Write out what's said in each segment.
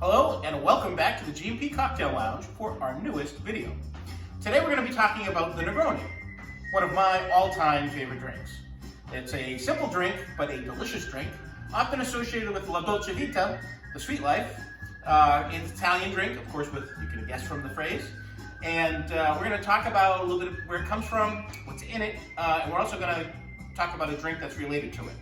Hello and welcome back to the G&P Cocktail Lounge for our newest video. Today we're going to be talking about the Negroni, one of my all-time favorite drinks. It's a simple drink, but a delicious drink, often associated with La Dolce Vita, the sweet life. It's an Italian drink, of course, you can guess from the phrase. And we're going to talk about a little bit of where it comes from, what's in it, and we're also going to talk about a drink that's related to it.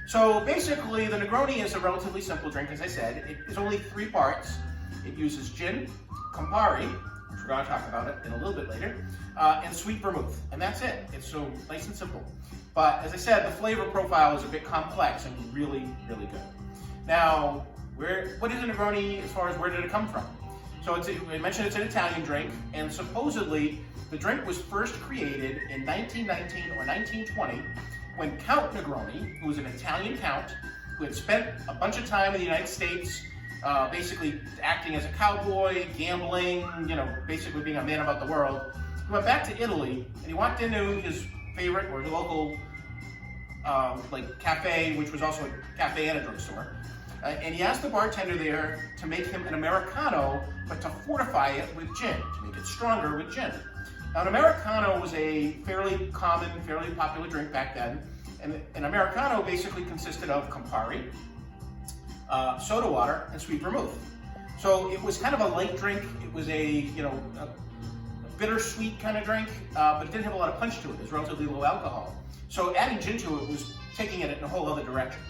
So basically, the Negroni is a relatively simple drink, as I said. It is only 3 parts. It uses gin, Campari, which we're going to talk about it in a little bit later, and sweet vermouth, and that's it. It's so nice and simple. But as I said, the flavor profile is a bit complex and really, really good. Now, what is a Negroni as far as where did it come from? So I mentioned it's an Italian drink, and supposedly the drink was first created in 1919 or 1920 when Count Negroni, who was an Italian count, who had spent a bunch of time in the United States, basically acting as a cowboy, gambling, basically being a man about the world, he went back to Italy and he walked into his favorite or the local cafe, which was also a cafe and a drugstore, and he asked the bartender there to make him an Americano, but to fortify it with gin, to make it stronger with gin. Now, an Americano was a fairly common, fairly popular drink back then, and an Americano basically consisted of Campari, soda water, and sweet vermouth. So it was kind of a light drink. It was a bittersweet kind of drink, but it didn't have a lot of punch to it. It was relatively low alcohol. So adding gin to it was taking it in a whole other direction.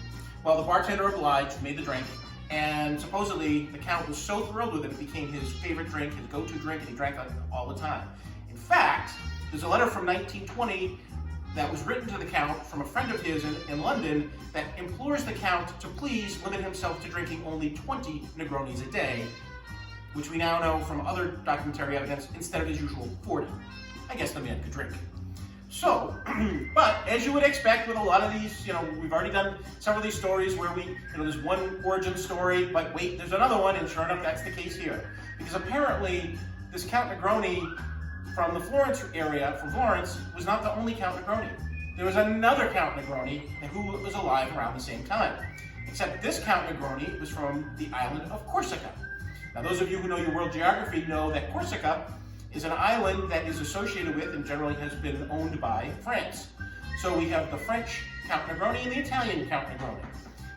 Well, the bartender obliged, made the drink, and supposedly the Count was so thrilled with it, it became his favorite drink, his go-to drink, and he drank it all the time. In fact, there's a letter from 1920 that was written to the Count from a friend of his in London that implores the Count to please limit himself to drinking only 20 Negronis a day, which we now know from other documentary evidence, instead of his usual 40. I guess the man could drink. So, but as you would expect with a lot of these, we've already done several of these stories where there's one origin story, but wait, there's another one, and sure enough, that's the case here. Because apparently, this Count Negroni from the Florence area, from Florence, was not the only Count Negroni. There was another Count Negroni who was alive around the same time. Except this Count Negroni was from the island of Corsica. Now, those of you who know your world geography know that Corsica is an island that is associated with and generally has been owned by France. So we have the French Count Negroni and the Italian Count Negroni.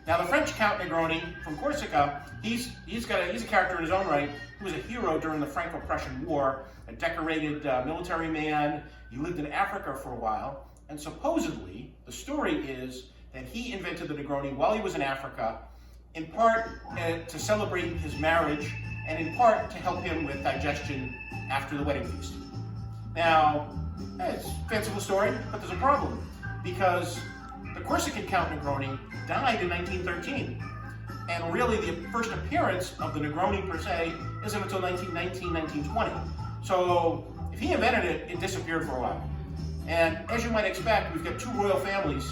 Now, the French Count Negroni from Corsica, he's a character in his own right. He was a hero during the Franco-Prussian War, a decorated military man. He lived in Africa for a while, and supposedly the story is that he invented the Negroni while he was in Africa, in part to celebrate his marriage, and in part to help him with digestion after the wedding feast. Now, it's a fanciful story, but there's a problem, because the Corsican Count Negroni died in 1913, and really the first appearance of the Negroni per se isn't until 1919, 1920. So if he invented it, it disappeared for a while. And as you might expect, we've got 2 royal families.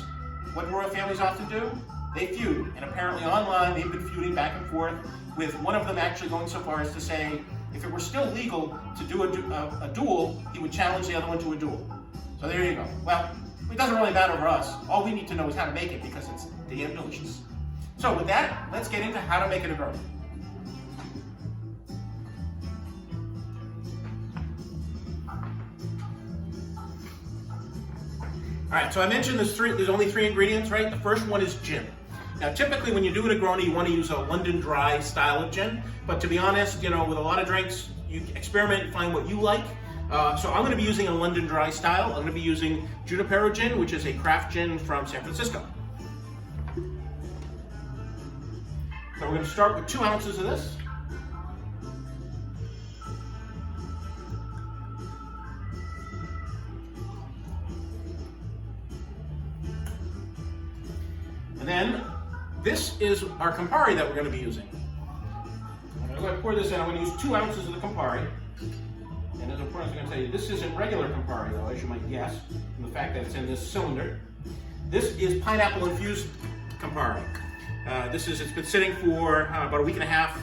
What do royal families often do? They feud, and apparently online they've been feuding back and forth, with one of them actually going so far as to say if it were still legal to do a duel, he would challenge the other one to a duel. So there you go. Well, it doesn't really matter for us. All we need to know is how to make it, because it's damn delicious. So with that, let's get into how to make a Negroni. All right, so I mentioned there's only 3 ingredients, right? The first one is gin. Now, typically when you do a Negroni, you want to use a London Dry style of gin. But to be honest, with a lot of drinks, you experiment and find what you like. So I'm going to be using a London Dry style. I'm going to be using Junipero gin, which is a craft gin from San Francisco. So we're going to start with 2 ounces of this. And then this is our Campari that we're going to be using. I'm going to go ahead and pour this in. I'm going to use 2 ounces of the Campari. And as I'm pouring, I'm going to tell you, this isn't regular Campari, though, as you might guess, from the fact that it's in this cylinder. This is pineapple infused Campari. It's been sitting for about a week and a half,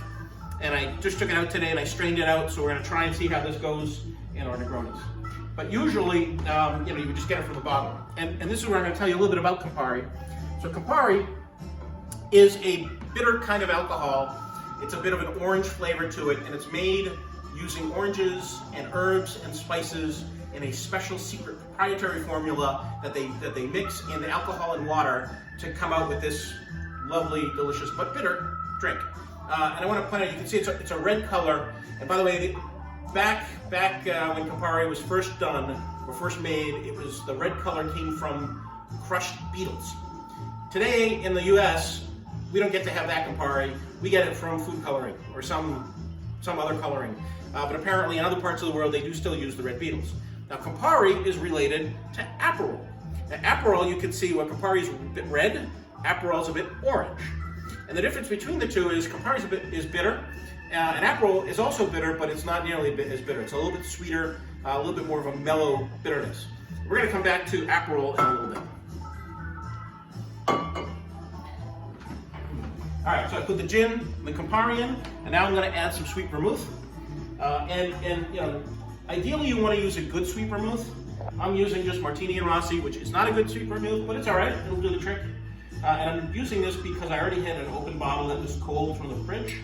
and I just took it out today and I strained it out, so we're going to try and see how this goes in our Negronis. But usually, you would just get it from the bottle. And this is where I'm going to tell you a little bit about Campari. So Campari is a bitter kind of alcohol It's a bit of an orange flavor to it, and it's made using oranges and herbs and spices in a special secret proprietary formula that they mix in alcohol and water to come out with this lovely, delicious, but bitter drink. And I want to point out, you can see it's a red color. And by the way, back when Campari was first done, or first made, it was the red color came from crushed beetles. Today in the US, we don't get to have that Campari. We get it from food coloring or some other coloring. But apparently in other parts of the world, they do still use the red beetles. Now Campari is related to Aperol. Now Aperol, you can see what Campari is a bit red, Aperol is a bit orange. And the difference between the two is Campari is bitter, and Aperol is also bitter, but it's not nearly as bitter. It's a little bit sweeter, a little bit more of a mellow bitterness. We're going to come back to Aperol in a little bit. All right, so I put the gin, the Campari in, and now I'm going to add some sweet vermouth. And you know, ideally you want to use a good sweet vermouth. I'm using just Martini and Rossi, which is not a good sweet vermouth, but it's all right. It'll do the trick. And I'm using this because I already had an open bottle that was cold from the fridge.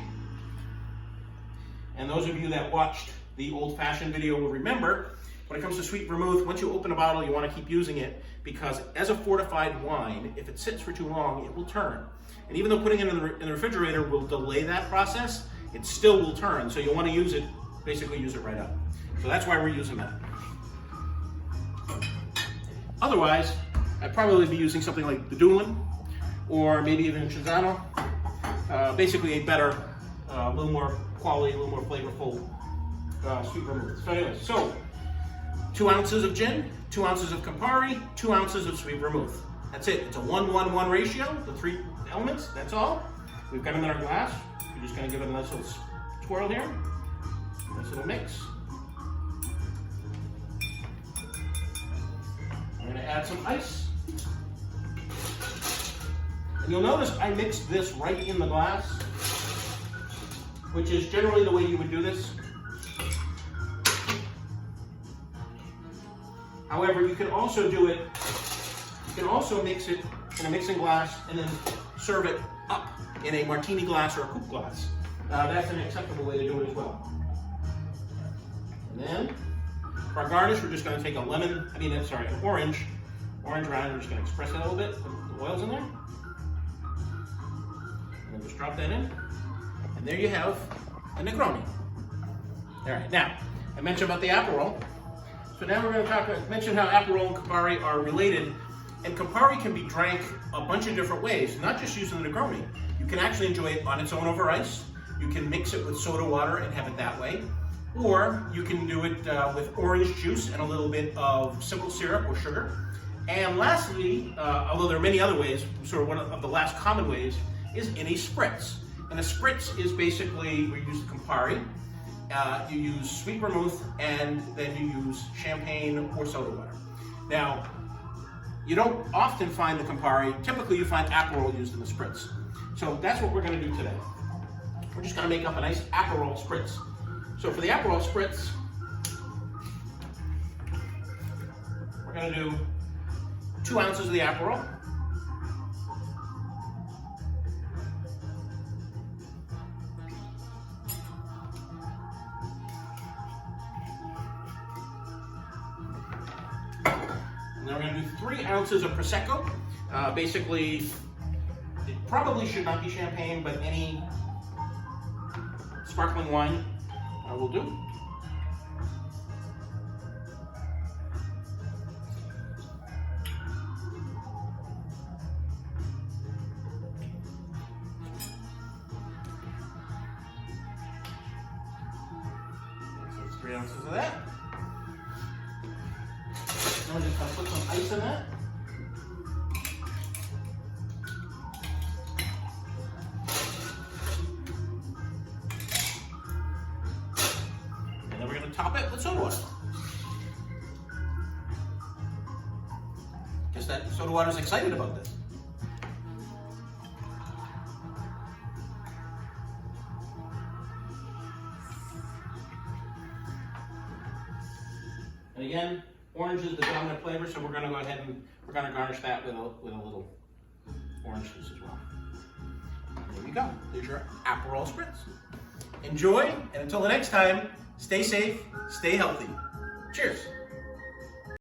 And those of you that watched the old-fashioned video will remember, when it comes to sweet vermouth, once you open a bottle, you want to keep using it because as a fortified wine, if it sits for too long, it will turn. And even though putting it in the refrigerator will delay that process, it still will turn. So you want to use it, basically use it right up. So that's why we're using that. Otherwise, I'd probably be using something like the Doolin, or maybe even Cinzano. Basically a better, a little more quality, a little more flavorful sweet vermouth. So anyways, so 2 ounces of gin, 2 ounces of Campari, 2 ounces of sweet vermouth. That's it. It's a 1-1-1 ratio, the 3 elements, that's all. We've got them in our glass. We're just gonna give it a nice little swirl here. Nice little mix. I'm gonna add some ice. And you'll notice I mixed this right in the glass, which is generally the way you would do this. However, you can also do it, you can also mix it in a mixing glass and then serve it up in a martini glass or a coupe glass. That's an acceptable way to do it as well. And then, for our garnish, we're just going to take an orange rind. We're just going to express it a little bit, put the oils in there. And just drop that in. And there you have a Negroni. All right, now, I mentioned about the Aperol. So now we're going to mention how Aperol and Campari are related. And Campari can be drank a bunch of different ways, not just using the Negroni. You can actually enjoy it on its own over ice. You can mix it with soda water and have it that way. Or you can do it with orange juice and a little bit of simple syrup or sugar. And lastly, although there are many other ways, sort of one of the last common ways, is in a spritz. And a spritz is basically where you use the Campari, you use sweet vermouth, and then you use champagne or soda water. Now, you don't often find the Campari. Typically, you find Aperol used in the spritz. So that's what we're going to do today. We're just going to make up a nice Aperol spritz. So for the Aperol spritz, we're going to do 2 ounces of the Aperol. And then we're going to do 3 ounces of Prosecco. Basically, it probably should not be champagne, but any sparkling wine will do. So it's 3 ounces of that. Then we're just going to put some ice in that. And then we're going to top it with soda water. Guess that soda water is excited about this. And again, orange is the dominant flavor, so we're going to go ahead and we're going to garnish that with a little orange juice as well. There we go. There's your Aperol Spritz. Enjoy, and until the next time, stay safe, stay healthy. Cheers.